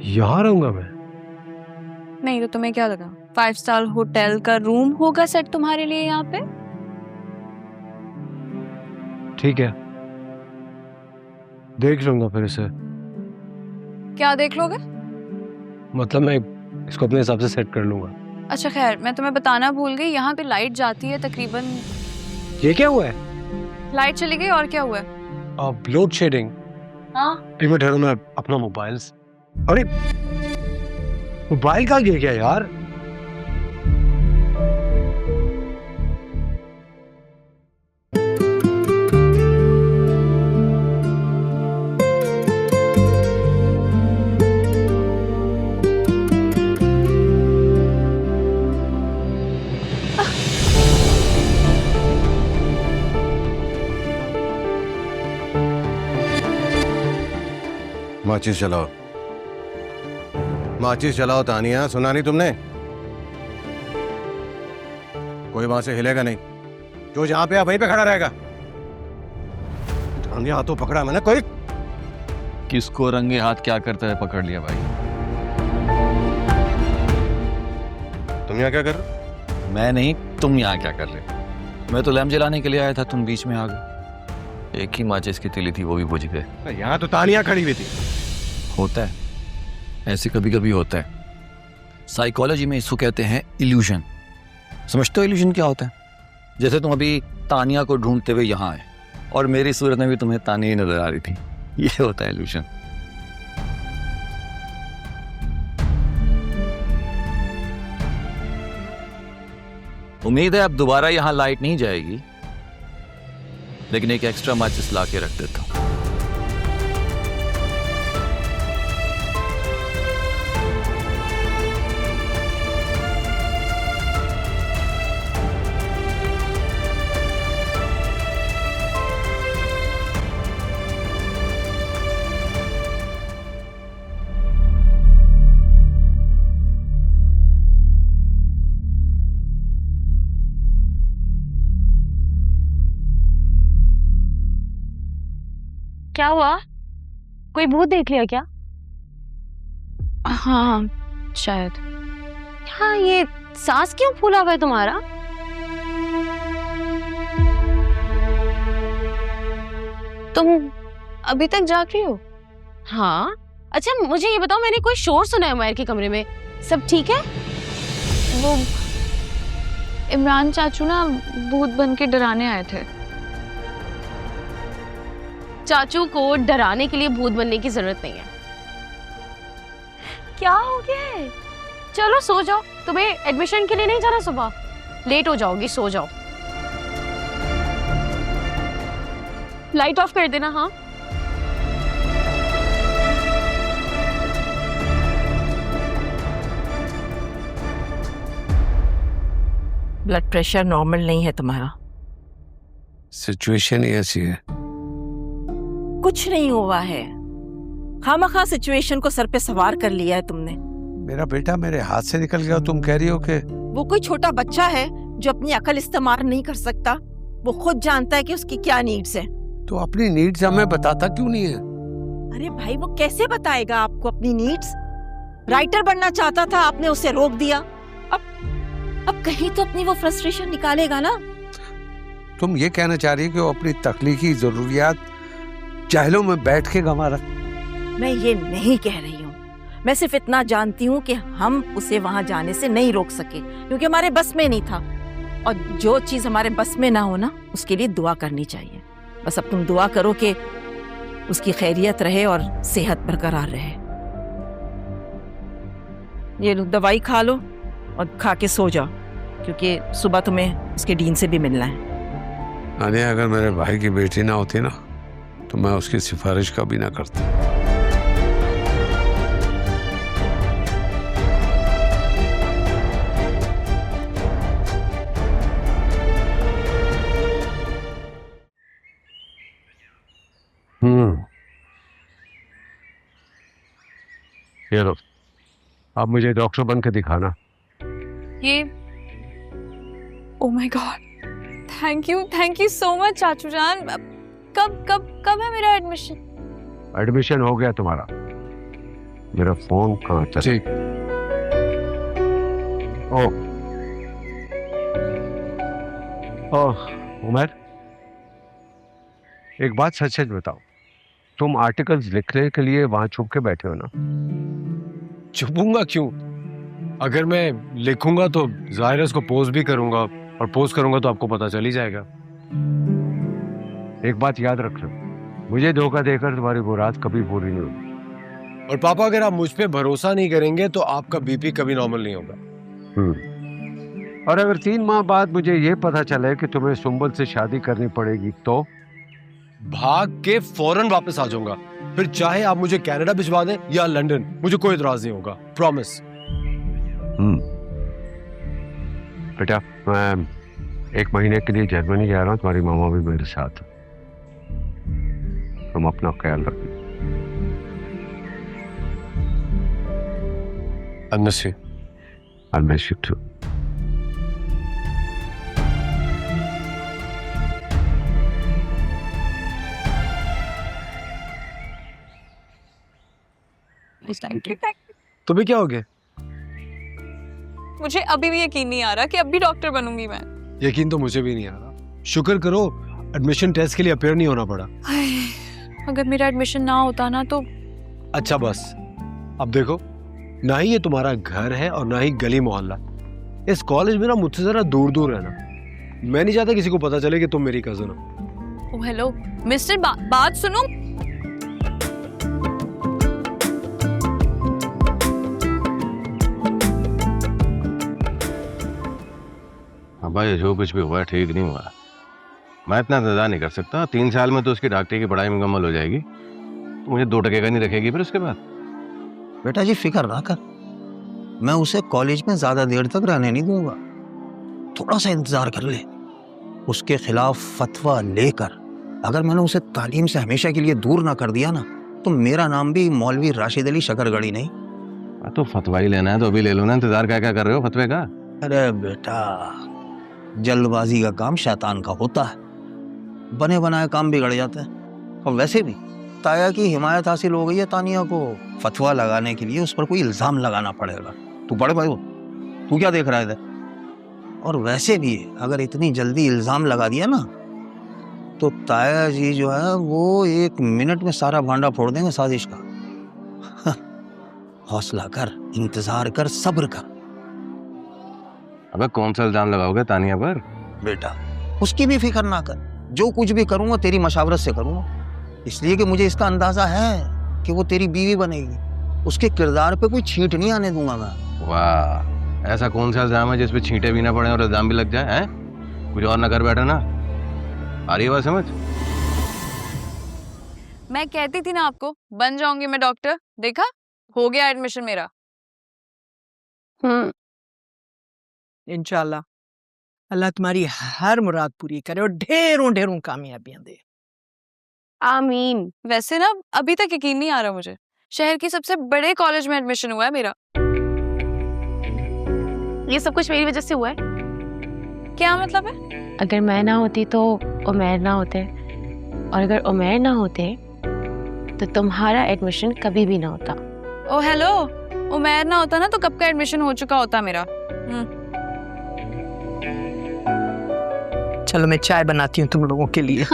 यहाँ रहूंगा मैं? नहीं तो तुम्हें क्या लगा 5 स्टार होटल का रूम होगा सेट तुम्हारे लिए यहाँ पे? ठीक है, देख लूंगा फिर इसे। क्या देख लोगे? मतलब मैं इसको अपने हिसाब से सेट कर लूंगा। अच्छा खैर, मैं तुम्हें बताना भूल गई, यहाँ पे लाइट जाती है तकरीबन। ये क्या हुआ है? लाइट चली गई और क्या हुआ है? Load shedding. हाँ एक मिनट ठहरो, मैं अपना मोबाइल अरे मोबाइल कहाँ गिर गया यार? माचिस चलाओ, माचिस चलाओ। तानिया, सुना नहीं तुमने? कोई वहां से हिलेगा नहीं, जो जहां पे है वहीं पे खड़ा रहेगा। रंगे हाथों पकड़ा मैंने। कोई किसको रंगे हाथ क्या करता है पकड़ लिया भाई। तुम यहाँ क्या कर रहे हो? मैं नहीं, तुम यहाँ क्या कर रहे हो? मैं तो लैम्प जलाने के लिए आया था, तुम बीच में आ गए। एक ही माचिस की तिली थी, वो भी बुझ गए। यहाँ तो तानिया खड़ी हुई थी। होता है ऐसे, कभी कभी होता है। साइकोलॉजी में इसको कहते हैं इल्यूजन। समझते हो इल्यूजन क्या होता है? जैसे तुम अभी तानिया को ढूंढते हुए यहाँ आए और मेरी सूरत में भी तुम्हें तानिया ही नजर आ रही थी। ये होता है इल्यूजन। उम्मीद है अब दोबारा यहाँ लाइट नहीं जाएगी, लेकिन एक एक्स्ट्रा माचिस ला के रख देता हूँ। क्या हुआ? कोई भूत देख लिया क्या? हाँ शायद। हाँ, ये सांस क्यों फूला हुआ है तुम्हारा? तुम अभी तक जाग रही हो? हाँ। अच्छा मुझे ये बताओ, मैंने कोई शोर सुना है उमैर के कमरे में? सब ठीक है? वो इमरान चाचू ना भूत बन के डराने आए थे। चाचू को डराने के लिए भूत बनने की जरूरत नहीं है। क्या हो गया है? चलो सो जाओ, तुम्हें एडमिशन के लिए नहीं जाना सुबह, लेट हो जाओगी, सो जाओ। लाइट ऑफ कर देना। हाँ ब्लड प्रेशर नॉर्मल नहीं है तुम्हारा। सिचुएशन ही ऐसी है। कुछ नहीं हुआ है, खामखा सिचुएशन को सर पे सवार कर लिया है तुमने। मेरा बेटा मेरे हाथ से निकल गया, तुम कह रही हो कि वो कोई छोटा बच्चा है जो अपनी अकल इस्तेमाल नहीं कर सकता। वो खुद जानता है कि उसकी क्या नीड्स है। तो अपनी नीड्स हमें बताता क्यों नहीं है? अरे भाई, वो कैसे बताएगा आपको अपनी नीड्स? राइटर बनना चाहता था, आपने उसे रोक दिया। अब कहीं तो अपनी वो फ्रस्ट्रेशन निकालेगा ना। तुम ये कहना चाह रही हो कि वो अपनी तख्लीकी जरूरियात जाहिलों में बैठ के गंवा रख? मैं ये नहीं कह रही हूँ, मैं सिर्फ इतना जानती हूँ कि हम उसे वहां जाने से नहीं रोक सके, क्योंकि हमारे बस में नहीं था। और जो चीज हमारे बस में ना हो ना, उसके लिए दुआ करनी चाहिए। बस अब तुम दुआ करो कि उसकी खैरियत रहे और सेहत बरकरार रहे। ये लो दवाई खा लो और खा के सो जाओ, क्योंकि सुबह तुम्हें उसके डीन से भी मिलना है। आनिया, अगर मेरे भाई की बेटी ना होती ना, तो मैं उसकी सिफारिश कभी ना करता। ये लो, आप मुझे डॉक्टर बन के दिखाना। ये oh my God, thank you so much चाचू जान। कब कब कब है मेरा एडमिशन? एडमिशन हो गया तुम्हारा, मेरा फोन कहाँ था? ठीक। ओह उमर, एक बात सच सच बताओ, तुम आर्टिकल्स लिखने के लिए वहां छुप के बैठे हो ना? छुपूंगा क्यों? अगर मैं लिखूंगा तो जाहिर है उसको पोस्ट भी करूंगा, और पोस्ट करूंगा तो आपको पता चल ही जाएगा। एक बात याद रख लो, मुझे धोखा देकर तुम्हारी वो रात कभी पूरी नहीं होगी। और पापा, अगर आप मुझ पे भरोसा नहीं करेंगे तो आपका बीपी कभी नॉर्मल नहीं होगा। और अगर 3 माह बाद मुझे ये पता चले कि तुम्हें सुंबल से शादी करनी पड़ेगी तो? भाग के फौरन वापस आ जाऊंगा, फिर चाहे आप मुझे कनाडा भिजवा दें या लंदन, मुझे कोई इतराज नहीं होगा, प्रॉमिस। बेटा, मैं 1 महीने के लिए जर्मनी जा रहा हूँ, तुम्हारी मामा भी मेरे साथ। तुम अपना ख्याल रखना। I miss you. I'll miss you too. तुम्हें क्या हो गया? मुझे अभी भी यकीन नहीं आ रहा कि अब भी डॉक्टर बनूंगी मैं। यकीन तो मुझे भी नहीं आ रहा। शुक्र करो एडमिशन टेस्ट के लिए अपेयर नहीं होना पड़ा। अगर मेरा एडमिशन ना होता ना तो। अच्छा बस, अब देखो, ना ही ये तुम्हारा घर है और ना ही गली मोहल्ला। इस कॉलेज में ना मुझसे जरा दूर दूर रहना। मैं नहीं चाहता किसी को पता चले कि तुम मेरी कजन हो। ओह हेलो मिस्टर, बात सुनो। हाँ भाई, जो कुछ भी हुआ ठीक नहीं हुआ। मैं इतना इंतजार नहीं कर सकता। 3 साल में तो उसकी डॉक्टरी की पढ़ाई मुकम्मल हो जाएगी, तो मुझे 2 टके का नहीं रखेगी फिर उसके बाद। बेटा जी फिक्र ना कर, मैं उसे कॉलेज में ज्यादा देर तक रहने नहीं दूंगा। थोड़ा सा इंतजार कर ले। उसके खिलाफ फतवा लेकर अगर मैंने उसे तालीम से हमेशा के लिए दूर ना कर दिया ना, तो मेरा नाम भी मौलवी राशिद अली शकरगढ़ी नहीं। तो फतवा ही लेना है तो अभी ले लो ना, इंतजार क्या क्या कर रहे हो फतवे का? अरे बेटा, जल्दबाजी का काम शैतान का होता है, बने बनाए काम बिगड़ जाते हैं। और वैसे भी ताया की हिमायत हासिल हो गई है तानिया को। फतवा लगाने के लिए उस पर कोई इल्जाम लगाना पड़ेगा। तू पढ़ भाई, तू क्या देख रहा है इधर? और वैसे भी अगर इतनी जल्दी इल्जाम लगा दिया ना, तो ताया जी जो है वो 1 मिनट में सारा भांडा फोड़ देंगे साजिश का। हौसला कर, इंतजार कर, सब्र कर। अबे कौन सा इल्जाम लगाओगे तानिया पर? बेटा उसकी भी फिक्र ना कर, जो कुछ भी करूंगा तेरी मशावरत से करूंगा, इसलिए कि मुझे इसका अंदाजा है कि वो तेरी बीवी बनेगी। उसके किरदार पे कोई छींट नहीं आने दूंगा मैं। वाह, ऐसा कौन सा इल्जाम है जिसपे छींटे भी ना पड़े और इल्जाम भी लग जाए? हैं? कुछ और ना कर बैठा ना। आ रही है बात समझ? मैं कहती थी ना आपको, बन जाऊंगी मैं डॉक्टर। देखा, हो गया एडमिशन मेरा। इंशाल्लाह अल्लाह तुम्हारी हर मुराद पूरी करे और ढेरों ढेरों कामयाबियां दे। आमीन। वैसे ना अभी तक यकीन नहीं आ रहा मुझे, शहर के सबसे बड़े कॉलेज में एडमिशन हुआ है मेरा। ये सब कुछ मेरी वजह से हुआ है। क्या मतलब है? अगर मैं ना होती तो उमैर ना होते, और अगर उमैर ना होते तो तुम्हारा एडमिशन कभी भी ना होता। ओ हेलो, उमैर ना होता ना तो कब का एडमिशन हो चुका होता मेरा। चलो मैं चाय बनाती हूँ तुम लोगों के लिए।